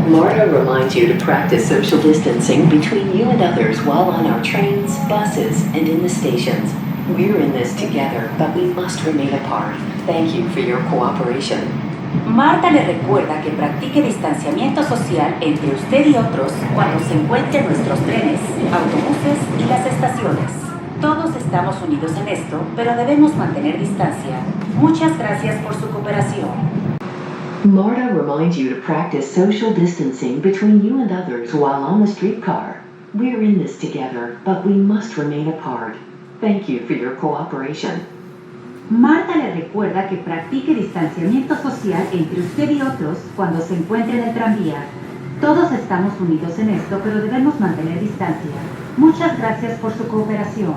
MARTA reminds you to practice social distancing between you and others while on our trains, buses, and in the stations. We're in this together, but we must remain apart. Thank you for your cooperation. Marta le recuerda que practique distanciamiento social entre usted y otros cuando se encuentre en nuestros trenes, autobuses y las estaciones. Todos estamos unidos en esto, pero debemos mantener distancia. Muchas gracias por su cooperación. MARTA reminds you to practice social distancing between you and others while on the streetcar. We're in this together, but we must remain apart. Thank you for your cooperation. Marta le recuerda que practique distanciamiento social entre usted y otros cuando se encuentre en el tranvía. Todos estamos unidos en esto, pero debemos mantener distancia. Muchas gracias por su cooperación.